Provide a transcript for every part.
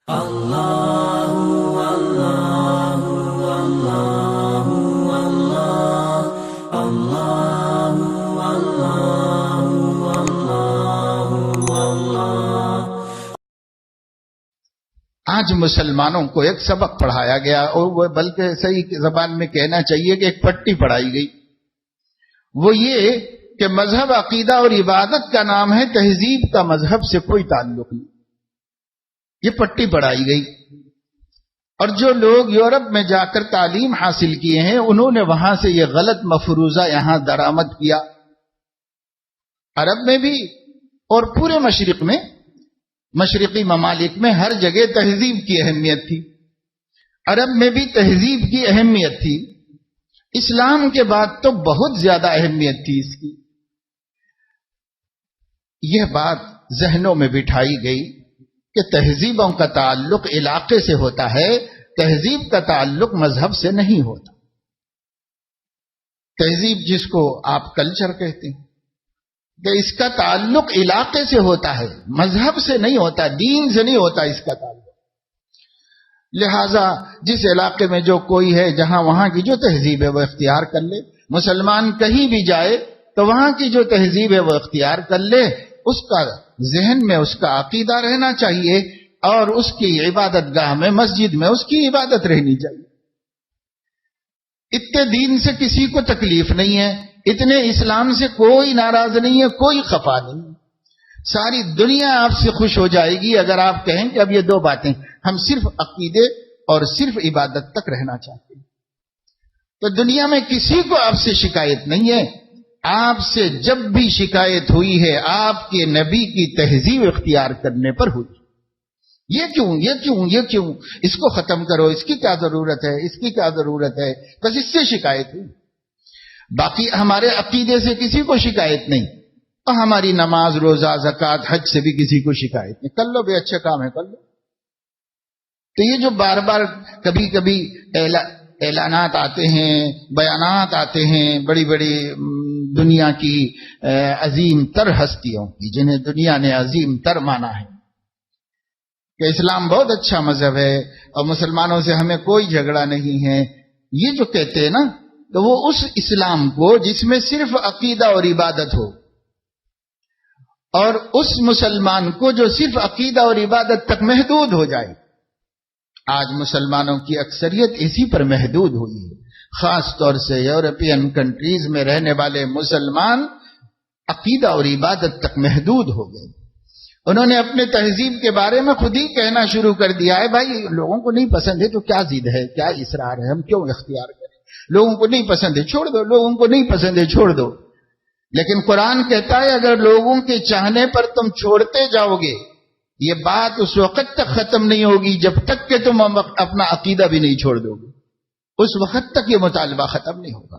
آج مسلمانوں کو ایک سبق پڑھایا گیا، اور وہ بلکہ صحیح زبان میں کہنا چاہیے کہ ایک پٹی پڑھائی گئی، وہ یہ کہ مذہب عقیدہ اور عبادت کا نام ہے، تہذیب کا مذہب سے کوئی تعلق نہیں۔ یہ پٹی پڑھائی گئی، اور جو لوگ یورپ میں جا کر تعلیم حاصل کیے ہیں انہوں نے وہاں سے یہ غلط مفروضہ یہاں درآمد کیا۔ عرب میں بھی اور پورے مشرق میں، مشرقی ممالک میں ہر جگہ تہذیب کی اہمیت تھی، عرب میں بھی تہذیب کی اہمیت تھی، اسلام کے بعد تو بہت زیادہ اہمیت تھی اس کی۔ یہ بات ذہنوں میں بٹھائی گئی کہ تہذیبوں کا تعلق علاقے سے ہوتا ہے، تہذیب کا تعلق مذہب سے نہیں ہوتا۔ تہذیب جس کو آپ کلچر کہتے ہیں کہ اس کا تعلق علاقے سے ہوتا ہے، مذہب سے نہیں ہوتا، دین سے نہیں ہوتا اس کا تعلق۔ لہذا جس علاقے میں جو کوئی ہے، جہاں وہاں کی جو تہذیب ہے وہ اختیار کر لے، مسلمان کہیں بھی جائے تو وہاں کی جو تہذیب ہے وہ اختیار کر لے، اس کا ذہن میں اس کا عقیدہ رہنا چاہیے، اور اس کی عبادت گاہ میں، مسجد میں اس کی عبادت رہنی چاہیے۔ اتنے دین سے کسی کو تکلیف نہیں ہے، اتنے اسلام سے کوئی ناراض نہیں ہے، کوئی خفا نہیں ہے۔ ساری دنیا آپ سے خوش ہو جائے گی اگر آپ کہیں کہ اب یہ دو باتیں، ہم صرف عقیدے اور صرف عبادت تک رہنا چاہتے ہیں، تو دنیا میں کسی کو آپ سے شکایت نہیں ہے۔ آپ سے جب بھی شکایت ہوئی ہے آپ کے نبی کی تہذیب اختیار کرنے پر ہوئی۔ یہ کیوں اس کو ختم کرو، اس کی کیا ضرورت ہے، اس کی کیا ضرورت ہے، بس اس سے شکایت ہوئی۔ باقی ہمارے عقیدے سے کسی کو شکایت نہیں، اور ہماری نماز، روزہ، زکوٰۃ، حج سے بھی کسی کو شکایت نہیں۔ کر لو بھی، اچھا کام ہے، کر لو۔ تو یہ جو بار بار کبھی کبھی اعلانات آتے ہیں، بیانات آتے ہیں بڑی بڑی دنیا کی عظیم تر ہستیوں کی، جنہیں دنیا نے عظیم تر مانا ہے، کہ اسلام بہت اچھا مذہب ہے اور مسلمانوں سے ہمیں کوئی جھگڑا نہیں ہے، یہ جو کہتے ہیں نا، تو وہ اس اسلام کو جس میں صرف عقیدہ اور عبادت ہو، اور اس مسلمان کو جو صرف عقیدہ اور عبادت تک محدود ہو جائے۔ آج مسلمانوں کی اکثریت اسی پر محدود ہوئی ہے، خاص طور سے یورپین کنٹریز میں رہنے والے مسلمان عقیدہ اور عبادت تک محدود ہو گئے۔ انہوں نے اپنے تہذیب کے بارے میں خود ہی کہنا شروع کر دیا ہے، بھائی لوگوں کو نہیں پسند ہے تو کیا ضد ہے، کیا اصرار ہے، ہم کیوں اختیار کریں، لوگوں کو نہیں پسند ہے چھوڑ دو، لوگوں کو نہیں پسند ہے چھوڑ دو۔ لیکن قرآن کہتا ہے اگر لوگوں کے چاہنے پر تم چھوڑتے جاؤ گے، یہ بات اس وقت تک ختم نہیں ہوگی جب تک کہ تم اپنا عقیدہ بھی نہیں چھوڑ دو گے، اس وقت تک یہ مطالبہ ختم نہیں ہوگا۔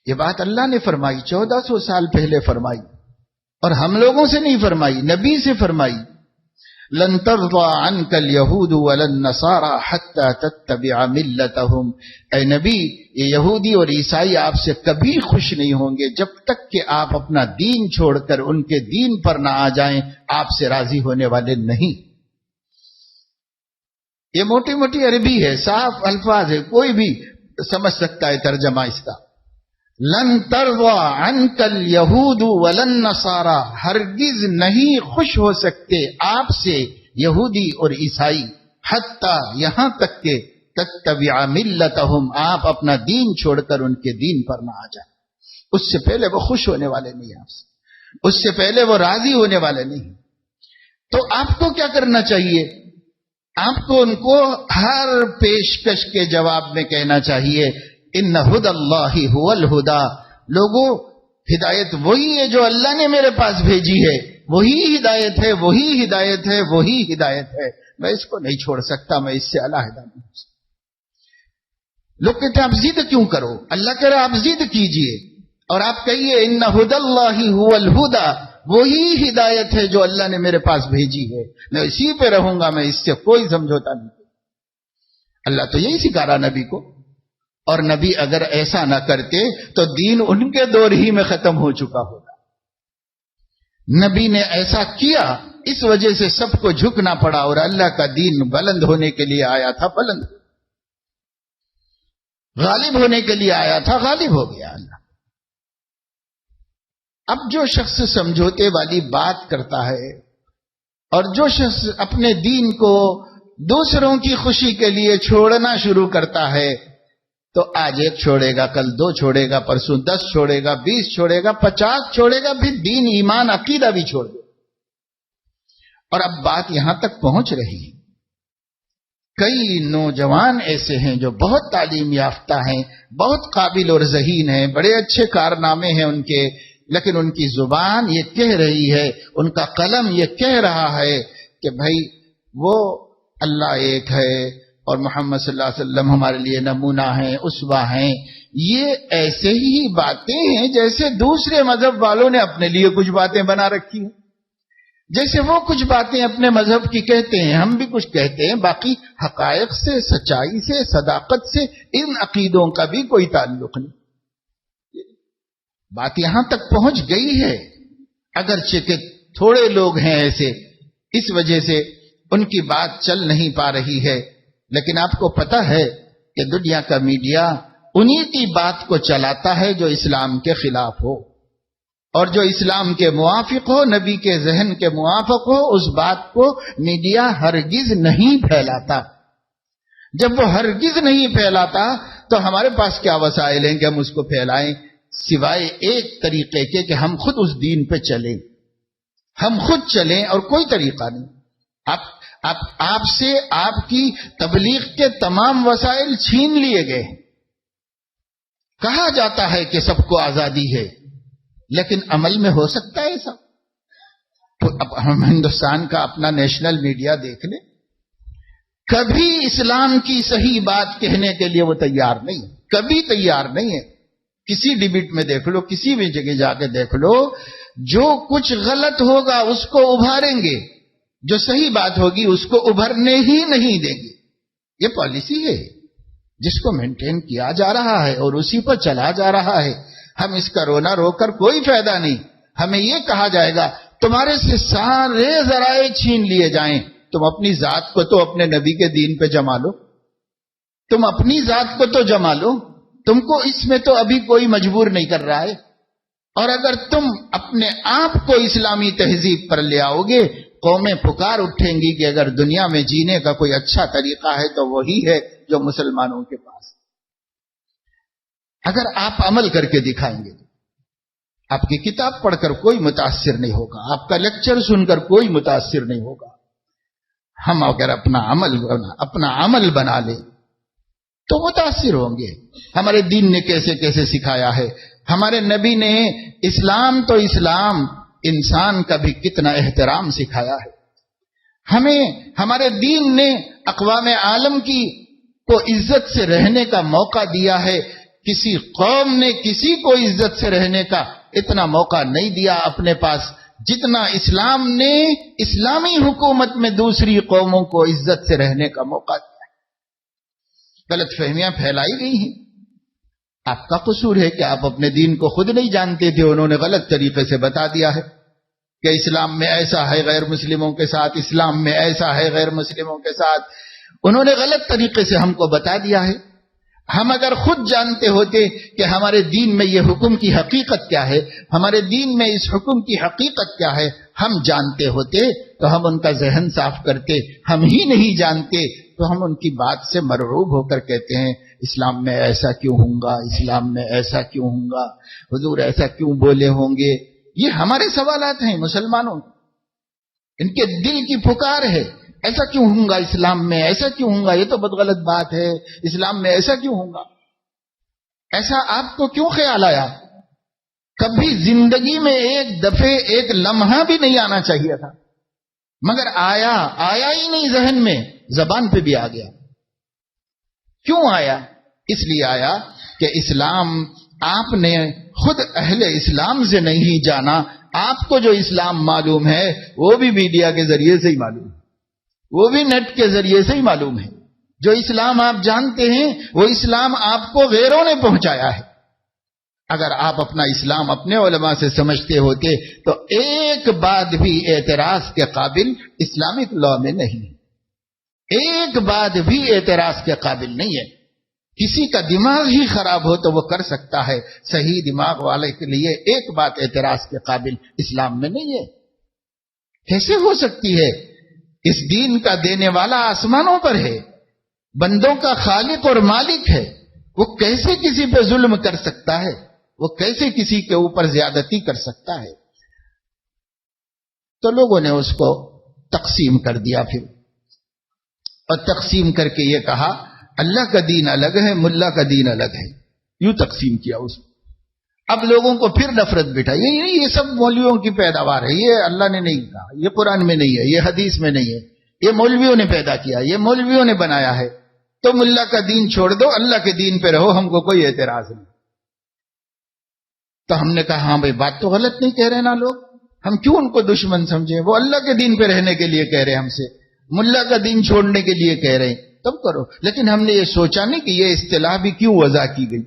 یہ بات اللہ نے فرمائی، 1400 سال پہلے فرمائی، اور ہم لوگوں سے نہیں فرمائی، نبی سے فرمائی۔ لن ترضى عنك اليهود ولا النصارى حتى تتبع ملتهم، اے نبی یہ یہودی اور عیسائی آپ سے کبھی خوش نہیں ہوں گے جب تک کہ آپ اپنا دین چھوڑ کر ان کے دین پر نہ آ جائیں، آپ سے راضی ہونے والے نہیں۔ یہ موٹی موٹی عربی ہے، صاف الفاظ ہے، کوئی بھی سمجھ سکتا ہے ترجمہ اس کا۔ لن ترضى عنك اليهود ولا النصارى، ہرگز نہیں خوش ہو سکتے آپ سے یہودی اور عیسائی، حتی یہاں تک کہ تتبع ملتهم، آپ اپنا دین چھوڑ کر ان کے دین پر نہ آ جائیں۔ اس سے پہلے وہ خوش ہونے والے نہیں آپ سے، اس سے پہلے وہ راضی ہونے والے نہیں۔ تو آپ کو کیا کرنا چاہیے؟ آپ کو ان کو ہر پیشکش کے جواب میں کہنا چاہیے ان ہدی اللہ هو الہدی، لوگوں ہدایت وہی ہے جو اللہ نے میرے پاس بھیجی ہے، وہی ہدایت ہے، وہی ہدایت ہے، وہی ہدایت ہے، میں اس کو نہیں چھوڑ سکتا، میں اس سے علیحدہ نہیں ہو سکتا۔ لوگ کہتے ہیں آپ ضد کیوں کرو؟ اللہ کہہ رہا آپ ضد کیجئے اور آپ کہیے ان ہدی اللہ هو الہدی، وہی ہدایت ہے جو اللہ نے میرے پاس بھیجی ہے، میں اسی پہ رہوں گا، میں اس سے کوئی سمجھوتا نہیں۔ اللہ تو یہی سکھا رہا نبی کو، اور نبی اگر ایسا نہ کرتے تو دین ان کے دور ہی میں ختم ہو چکا ہوگا۔ نبی نے ایسا کیا، اس وجہ سے سب کو جھکنا پڑا، اور اللہ کا دین بلند ہونے کے لیے آیا تھا، بلند غالب ہونے کے لیے آیا تھا، غالب ہو گیا اللہ۔ اب جو شخص سمجھوتے والی بات کرتا ہے اور جو شخص اپنے دین کو دوسروں کی خوشی کے لیے چھوڑنا شروع کرتا ہے، تو آج 1 چھوڑے گا، کل 2 چھوڑے گا، پرسوں 10 چھوڑے گا، 20 چھوڑے گا، 50 چھوڑے گا، پھر دین ایمان عقیدہ بھی چھوڑ دے۔ اور اب بات یہاں تک پہنچ رہی ہے، کئی نوجوان ایسے ہیں جو بہت تعلیم یافتہ ہیں، بہت قابل اور ذہین ہیں، بڑے اچھے کارنامے ہیں ان کے، لیکن ان کی زبان یہ کہہ رہی ہے، ان کا قلم یہ کہہ رہا ہے کہ بھائی وہ اللہ ایک ہے اور محمد صلی اللہ علیہ وسلم ہمارے لیے نمونہ ہیں، اسوہ ہیں۔ یہ ایسے ہی باتیں ہیں جیسے دوسرے مذہب والوں نے اپنے لیے کچھ باتیں بنا رکھی ہیں، جیسے وہ کچھ باتیں اپنے مذہب کی کہتے ہیں، ہم بھی کچھ کہتے ہیں، باقی حقائق سے، سچائی سے، صداقت سے ان عقیدوں کا بھی کوئی تعلق نہیں۔ بات یہاں تک پہنچ گئی ہے، اگرچہ کہ تھوڑے لوگ ہیں ایسے، اس وجہ سے ان کی بات چل نہیں پا رہی ہے، لیکن آپ کو پتہ ہے کہ دنیا کا میڈیا انہی کی بات کو چلاتا ہے جو اسلام کے خلاف ہو، اور جو اسلام کے موافق ہو، نبی کے ذہن کے موافق ہو، اس بات کو میڈیا ہرگز نہیں پھیلاتا۔ جب وہ ہرگز نہیں پھیلاتا تو ہمارے پاس کیا وسائل ہیں کہ ہم اس کو پھیلائیں، سوائے ایک طریقے کے کہ ہم خود اس دین پہ چلیں، ہم خود چلیں، اور کوئی طریقہ نہیں۔ آپ سے آپ کی تبلیغ کے تمام وسائل چھین لیے گئے۔ کہا جاتا ہے کہ سب کو آزادی ہے، لیکن عمل میں ہو سکتا ہے ایسا؟ اب ہم ہندوستان کا اپنا نیشنل میڈیا دیکھ لیں، کبھی اسلام کی صحیح بات کہنے کے لیے وہ تیار نہیں، کبھی تیار نہیں ہے۔ کسی ڈبیٹ میں دیکھ لو، کسی بھی جگہ جا کے دیکھ لو، جو کچھ غلط ہوگا اس کو ابھاریں گے، جو صحیح بات ہوگی اس کو ابھرنے ہی نہیں دیں گے۔ یہ پالیسی ہے جس کو مینٹین کیا جا رہا ہے اور اسی پر چلا جا رہا ہے۔ ہم اس کا رونا رو کر کوئی فائدہ نہیں۔ ہمیں یہ کہا جائے گا تمہارے سے سارے ذرائع چھین لیے جائیں، تم اپنی ذات کو تو اپنے نبی کے دین پہ جما لو، تم اپنی ذات کو تو جما لو، تم کو اس میں تو ابھی کوئی مجبور نہیں کر رہا ہے۔ اور اگر تم اپنے آپ کو اسلامی تہذیب پر لے آؤ گے، قومیں پکار اٹھیں گی کہ اگر دنیا میں جینے کا کوئی اچھا طریقہ ہے تو وہی ہے جو مسلمانوں کے پاس۔ اگر آپ عمل کر کے دکھائیں گے، آپ کی کتاب پڑھ کر کوئی متاثر نہیں ہوگا، آپ کا لیکچر سن کر کوئی متاثر نہیں ہوگا۔ ہم اگر اپنا عمل بنا لیں تو متاثر ہوں گے۔ ہمارے دین نے کیسے کیسے سکھایا ہے، ہمارے نبی نے اسلام تو اسلام، انسان کا بھی کتنا احترام سکھایا ہے۔ ہمیں ہمارے دین نے اقوام عالم کی کو عزت سے رہنے کا موقع دیا ہے، کسی قوم نے کسی کو عزت سے رہنے کا اتنا موقع نہیں دیا اپنے پاس جتنا اسلام نے اسلامی حکومت میں دوسری قوموں کو عزت سے رہنے کا موقع دیا۔ غلط فہمیاں پھیلائی گئی ہیں، آپ کا قصور ہے کہ آپ اپنے دین کو خود نہیں جانتے تھے، انہوں نے غلط طریقے سے بتا دیا ہے کہ اسلام میں ایسا ہے غیر مسلموں کے ساتھ، اسلام میں ایسا ہے غیر مسلموں کے ساتھ، انہوں نے غلط طریقے سے ہم کو بتا دیا ہے۔ ہم اگر خود جانتے ہوتے کہ ہمارے دین میں یہ حکم کی حقیقت کیا ہے، ہمارے دین میں اس حکم کی حقیقت کیا ہے، ہم جانتے ہوتے تو ہم ان کا ذہن صاف کرتے۔ ہم ہی نہیں جانتے تو ہم ان کی بات سے مرعوب ہو کر کہتے ہیں اسلام میں ایسا کیوں ہوں گا، اسلام میں ایسا کیوں ہوں گا، حضور ایسا کیوں بولے ہوں گے۔ یہ ہمارے سوالات ہیں مسلمانوں، ان کے دل کی پکار ہے، ایسا کیوں ہوں گا اسلام میں، ایسا کیوں ہوں گا، یہ تو بہت غلط بات ہے، اسلام میں ایسا کیوں ہوں گا۔ ایسا آپ کو کیوں خیال آیا؟ کبھی زندگی میں ایک دفعے ایک لمحہ بھی نہیں آنا چاہیے تھا، مگر آیا ہی نہیں، ذہن میں زبان پہ بھی آ گیا۔ کیوں آیا؟ اس لیے آیا کہ اسلام آپ نے خود اہل اسلام سے نہیں جانا، آپ کو جو اسلام معلوم ہے وہ بھی میڈیا کے ذریعے سے ہی معلوم ہے، وہ بھی نیٹ کے ذریعے سے ہی معلوم ہے۔ جو اسلام آپ جانتے ہیں وہ اسلام آپ کو غیروں نے پہنچایا ہے، اگر آپ اپنا اسلام اپنے علماء سے سمجھتے ہوتے تو ایک بات بھی اعتراض کے قابل اسلامک لا میں نہیں ہے، ایک بات بھی اعتراض کے قابل نہیں ہے۔ کسی کا دماغ ہی خراب ہو تو وہ کر سکتا ہے، صحیح دماغ والے کے لیے ایک بات اعتراض کے قابل اسلام میں نہیں ہے۔ کیسے ہو سکتی ہے؟ اس دین کا دینے والا آسمانوں پر ہے، بندوں کا خالق اور مالک ہے، وہ کیسے کسی پہ ظلم کر سکتا ہے؟ وہ کیسے کسی کے اوپر زیادتی کر سکتا ہے؟ تو لوگوں نے اس کو تقسیم کر دیا پھر، اور تقسیم کر کے یہ کہا اللہ کا دین الگ ہے، ملا کا دین الگ ہے، یوں تقسیم کیا اس کو۔ اب لوگوں کو پھر نفرت بٹھائی، یہ سب مولویوں کی پیداوار ہے، یہ اللہ نے نہیں کہا، یہ قرآن میں نہیں ہے، یہ حدیث میں نہیں ہے، یہ مولویوں نے پیدا کیا، یہ مولویوں نے بنایا ہے، تو ملا کا دین چھوڑ دو، اللہ کے دین پہ رہو، ہم کو کوئی اعتراض نہیں۔ تو ہم نے کہا ہاں بھائی بات تو غلط نہیں کہہ رہے نا لوگ، ہم کیوں ان کو دشمن سمجھیں؟ وہ اللہ کے دین پہ رہنے کے لیے کہہ رہے ہم سے، ملا کا دین چھوڑنے کے لیے کہہ رہے، تب کرو۔ لیکن ہم نے یہ سوچا نہیں کہ یہ اصطلاح بھی کیوں وضع کی گئی۔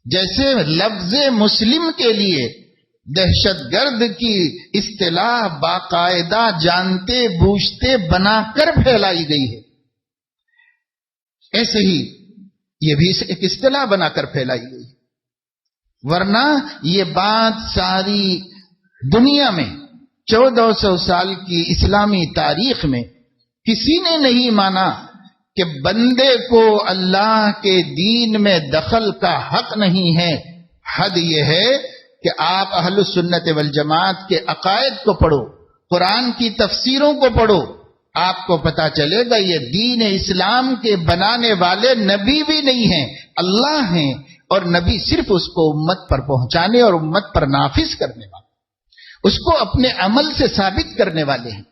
جیسے لفظ مسلم کے لیے دہشت گرد کی اصطلاح باقاعدہ جانتے بوجھتے بنا کر پھیلائی گئی ہے، ایسے ہی یہ بھی ایک اصطلاح بنا کر پھیلائی گئی ہے۔ ورنہ یہ بات ساری دنیا میں 1400 سال کی اسلامی تاریخ میں کسی نے نہیں مانا کہ بندے کو اللہ کے دین میں دخل کا حق نہیں ہے۔ حد یہ ہے کہ آپ اہل سنت والجماعت کے عقائد کو پڑھو، قرآن کی تفسیروں کو پڑھو، آپ کو پتا چلے گا یہ دین اسلام کے بنانے والے نبی بھی نہیں ہیں، اللہ ہیں، اور نبی صرف اس کو امت پر پہنچانے اور امت پر نافذ کرنے والے، اس کو اپنے عمل سے ثابت کرنے والے ہیں،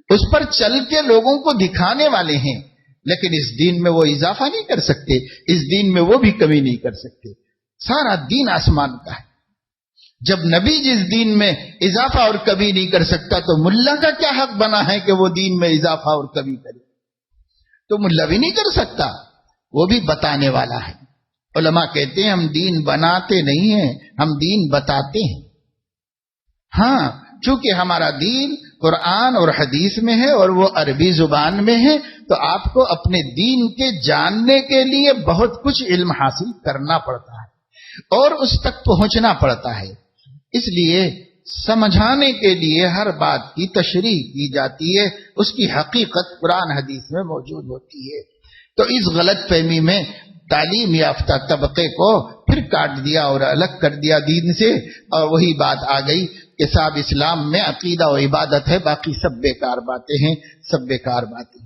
اس پر چل کے لوگوں کو دکھانے والے ہیں۔ لیکن اس دین میں وہ اضافہ نہیں کر سکتے، اس دین میں وہ بھی کمی نہیں کر سکتے، سارا دین آسمان کا ہے۔ جب نبی جس دین میں اضافہ اور کمی نہیں کر سکتا تو ملا کا کیا حق بنا ہے کہ وہ دین میں اضافہ اور کمی کرے؟ تو ملا بھی نہیں کر سکتا، وہ بھی بتانے والا ہے۔ علماء کہتے ہیں ہم دین بناتے نہیں ہیں، ہم دین بتاتے ہیں۔ ہاں، چونکہ ہمارا دین قرآن اور حدیث میں ہے اور وہ عربی زبان میں ہے، تو آپ کو اپنے دین کے جاننے کے لیے بہت کچھ علم حاصل کرنا پڑتا ہے اور اس تک پہنچنا پڑتا ہے۔ اس لیے سمجھانے کے لیے ہر بات کی تشریح کی جاتی ہے، اس کی حقیقت قرآن حدیث میں موجود ہوتی ہے۔ تو اس غلط فہمی میں تعلیم یافتہ طبقے کو پھر کاٹ دیا اور الگ کر دیا دین سے، اور وہی بات آ گئی کہ صاحب اسلام میں عقیدہ و عبادت ہے، باقی سب بیکار باتیں ہیں، سب بیکار باتیں۔